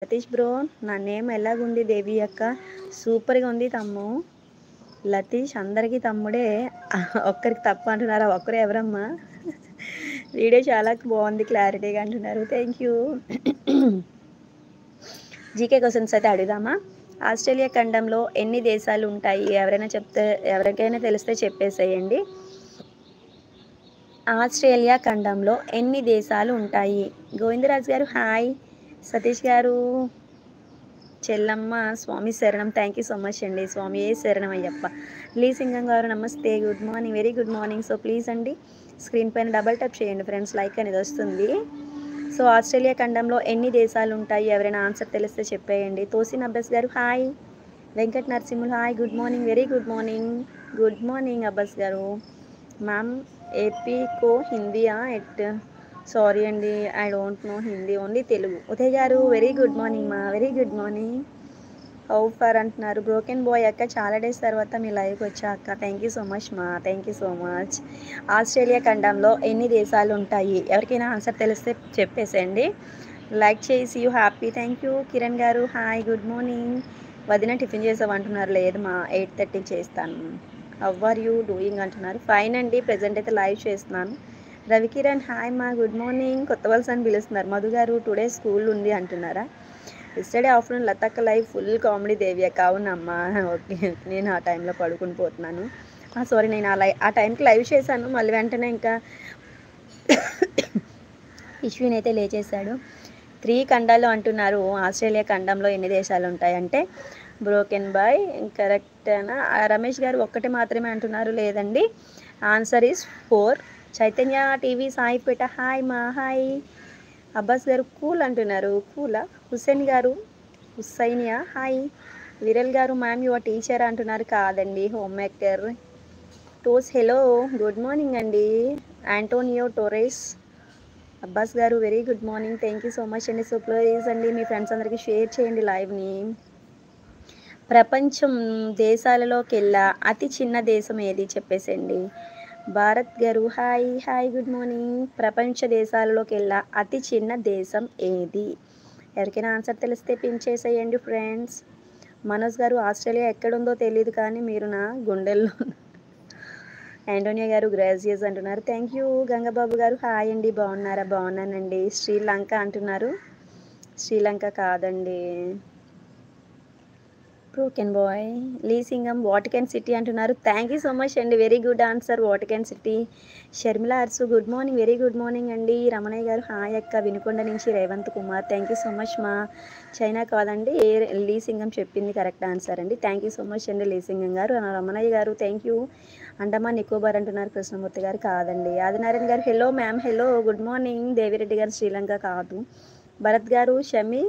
Satish bro, నా name ఎలాగుంది దేవి అక్క? సూపర్గా ఉంది తమ్ము. లతీష్ అందరికీ తమ్ముడే, ఒక్కరికి తప్ప అంటున్నారు. ఒక్కరే ఎవరమ్మా? వీడియో చాలా బాగుంది, క్లారిటీగా అంటున్నారు. Thank you. జీకే క్వశ్చన్స్ అయితే అడుగుదామా? ఆస్ట్రేలియా ఖండంలో ఎన్ని దేశాలు ఉంటాయి? ఎవరికైనా తెలిస్తే చెప్పేసేయండి. ఆస్ట్రేలియా ఖండంలో ఎన్ని దేశాలు ఉంటాయి? గోవిందరాజు గారు హాయ్. సతీష్ గారు, చెల్లమ్మ స్వామి శరణం. థ్యాంక్ యూ సో మచ్ అండి. స్వామి ఏ శరణం అయ్యప్ప. లీసింగం గారు నమస్తే, good morning, very good morning. So please అండి స్క్రీన్ పైన డబల్ టప్ చేయండి ఫ్రెండ్స్, లైక్ అనేది వస్తుంది. సో ఆస్ట్రేలియా ఖండంలో ఎన్ని దేశాలు ఉంటాయి? ఎవరైనా ఆన్సర్ తెలిస్తే చెప్పేయండి. తోసిన్ అబ్బాస్ గారు hi. Venkat Narasimhulu hi, good morning, very good morning. Good morning Abbas గారు. మ్యామ్ ఏపీకో హిందీయా ఎట్? సారీ అండి, I don't know Hindi, only Telugu. Uday గారు వెరీ గుడ్ మార్నింగ్ మా, very good morning. How far అంటున్నారు. బ్రోకెన్ బాయ్ అక్క, చాలా డేస్ తర్వాత మీ లైవ్కి వచ్చా అక్క. థ్యాంక్ యూ సో మచ్ మా, thank you so much. Australia ఖండంలో ఎన్ని దేశాలు ఉంటాయి? ఎవరికైనా ఆన్సర్ తెలిస్తే చెప్పేసేయండి. లైక్ చేసి you happy. Thank you. Kiran గారు హాయ్, గుడ్ మార్నింగ్. వదిన టిఫిన్ చేసావు అంటున్నారు. లేదు మా, 8:30 చేస్తాను. హౌ ఆర్ యూ డూయింగ్ అంటున్నారు. ఫైన్ అండి, ప్రజెంట్ అయితే లైవ్ చేస్తున్నాను. రవికిరణ్ హాయ్ మా, గుడ్ మార్నింగ్. కొత్త వలస అని పిలుస్తున్నారు. మధు గారు టుడే స్కూల్ ఉంది అంటున్నారా? ఎస్టర్డే ఆఫ్టర్నూన్ లతక్క లైవ్ ఫుల్ కామెడీ దేవి అక్క. అవునమ్మా, ఓకే. నేను ఆ టైంలో పడుకుని పోతున్నాను. సారీ, నేను ఆ టైంకి లైవ్ చేశాను. మళ్ళీ వెంటనే ఇంకా ఇష్యూని అయితే లేచేశాడు. 3 ఖండాలు అంటున్నారు. ఆస్ట్రేలియా ఖండంలో ఎన్ని దేశాలు ఉంటాయంటే బ్రోకెన్ బాయ్ కరెక్టేనా? రమేష్ గారు ఒక్కటి మాత్రమే అంటున్నారు. లేదండి, answer is 4. Chaitanya TV Saipeta hi మా, హాయ్. అబ్బాస్ గారు కూల్ అంటున్నారు. కూలా? హుస్సేన్ గారు హుస్సైనియా హాయ్. విరల్ గారు మ్యామ్ యువర్ టీచర్ అంటున్నారు. కాదండి, హోమ్ మేకర్. టోస్ హలో, గుడ్ మార్నింగ్ అండి. Antonio Torres. అబ్బాస్ గారు very good morning, thank you so much అండి. సో ప్లీజ్ అండి మీ ఫ్రెండ్స్ అందరికీ షేర్ చేయండి లైవ్ని. ప్రపంచం దేశాలలోకెల్లా అతి చిన్న దేశం ఏది చెప్పేసండి. భారత్ గారు హాయ్, హాయ్, గుడ్ మార్నింగ్. ప్రపంచ దేశాలలోకెల్లా అతి చిన్న దేశం ఏది? ఎవరికైనా ఆన్సర్ తెలిస్తే పిన్ చేసేయండి ఫ్రెండ్స్. మనోజ్ గారు ఆస్ట్రేలియా ఎక్కడుందో తెలియదు కానీ మీరు నా గుండెల్లో. ఆంటోనియా గారు గ్రాజియస్ అంటున్నారు. Thank you. గంగబాబు గారు హాయ్ అండి, బాగున్నారా? బాగున్నానండి. శ్రీలంక అంటున్నారు. శ్రీలంక కాదండి. Broken boy Lisingam Vatican City అంటున్నారు. థ్యాంక్ యూ సో మచ్ అండి, very good answer, Vatican City. Sharmila Arsu good morning, very good morning అండి. రమణయ్య గారు హాయ్ అక్క, వినుకొండ నుంచి Revanth Kumar. Thank you so much మా. చైనా కాదండి, లీసింగం చెప్పింది కరెక్ట్ ఆన్సర్ అండి. థ్యాంక్ యూ సో మచ్ అండి లీసింగం గారు. రమణయ్య గారు థ్యాంక్ యూ. అండమాన్ నికోబార్ అంటున్నారు. కృష్ణమూర్తి గారు కాదండి. ఆదినారాయణ గారు hello ma'am, hello, good morning. Devireddy గారు శ్రీలంక కాదు. భరత్ గారు షమి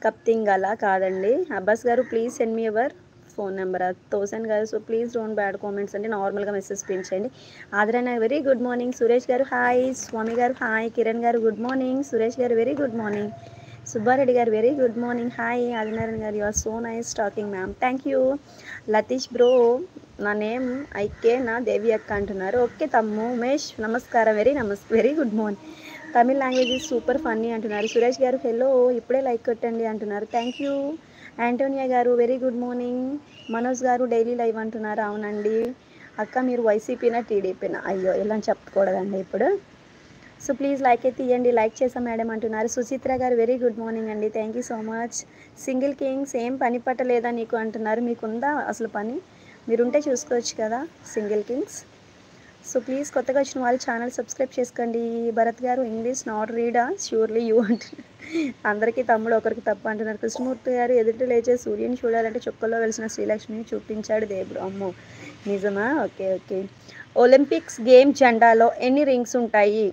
కప్తింగల కాదండి. అబ్బాస్ గారు please send me your phone number. 1000 గారు so please don't bad comments అండి, నార్మల్గా మెసేజ్ పెంచండి. ఆదరణ వెరీ గుడ్ మార్నింగ్. సురేష్ గారు హాయ్. స్వామి గారు హాయ్. కిరణ్ గారు గుడ్ మార్నింగ్. సురేష్ గారు వెరీ గుడ్ మార్నింగ్. సుబ్బారెడ్డి గారు very good morning, hi. Adinarayana గారు you are so nice talking ma'am, thank you. Latheesh bro, నా నేమ్ ఐకే నా దేవి అక్క అంటున్నారు. ఓకే తమ్ము. ఉమేష్ నమస్కారం, very good morning. Tamil language is super funny అంటున్నారు. సురేష్ గారు హలో, ఇప్పుడే లైక్ కొట్టండి అంటున్నారు. Thank you. ఆంటోనియా గారు వెరీ గుడ్ మార్నింగ్. మనోజ్ గారు డైలీ లైవ్ అంటున్నారు. అవునండి అక్క, మీరు వైసీపీనా టీడీపీనా? అయ్యో ఇలా చెప్పకూడదండి ఇప్పుడు. సో ప్లీజ్ లైక్ అయితే ఇవ్వండి. లైక్ చేసాం మేడం అంటున్నారు. సుచిత్ర గారు వెరీ గుడ్ మార్నింగ్ అండి, thank you so much. Single Kings ఏం పని పట్టలేదా నీకు అంటున్నారు. మీకుందా అసలు పని? మీరుంటే చూసుకోవచ్చు కదా సింగిల్ కింగ్స్. సో ప్లీజ్ కొత్తగా వచ్చిన వాళ్ళు ఛానల్ సబ్స్క్రైబ్ చేసుకోండి. భరత్ గారు English not Rida surely you అంటున్నారు. అందరికీ తమ్ముడు ఒకరికి తప్ప అంటున్నారు. కృష్ణమూర్తి గారు ఎదుటి లేచే సూర్యుని చూడాలంటే చుక్కల్లో వెలిసిన శ్రీలక్ష్మిని చూపించాడు దేవుడు. అమ్మో నిజమా? Okay okay. ఒలింపిక్స్ గేమ్ జెండాలో ఎన్ని రింగ్స్ ఉంటాయి?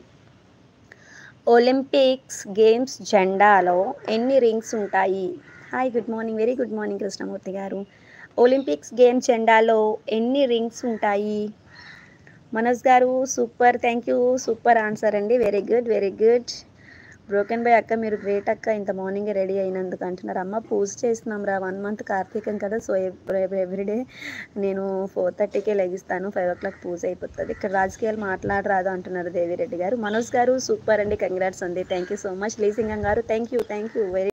ఒలింపిక్స్ గేమ్స్ జెండాలో ఎన్ని రింగ్స్ ఉంటాయి? Hi, good morning, very good morning Krishnamurthy గారు. ఒలింపిక్స్ గేమ్ జెండాలో ఎన్ని రింగ్స్ ఉంటాయి? మనోజ్ గారు super, thank you, super answer అండి, very good very good. Broken bye అక్క మీరు గ్రేట్ అక్క, ఇంత మార్నింగే రెడీ అయినందుకు అంటున్నారు. అమ్మ పూజ చేస్తున్నాం రా, 1 మంత్ కార్తీకం కదా, సో ఎవ్రీడే నేను 4:30కే లెగిస్తాను, 5 o'clock పూజ అయిపోతుంది. ఇక్కడ రాజకీయాలు మాట్లాడరాదు అంటున్నారు దేవిరెడ్డి గారు. మనోజ్ గారు సూపర్ అండి, కంగ్రాట్స్ అండి, థ్యాంక్ యూ సో మచ్. లీసింగం గారు థ్యాంక్ యూ వెరీ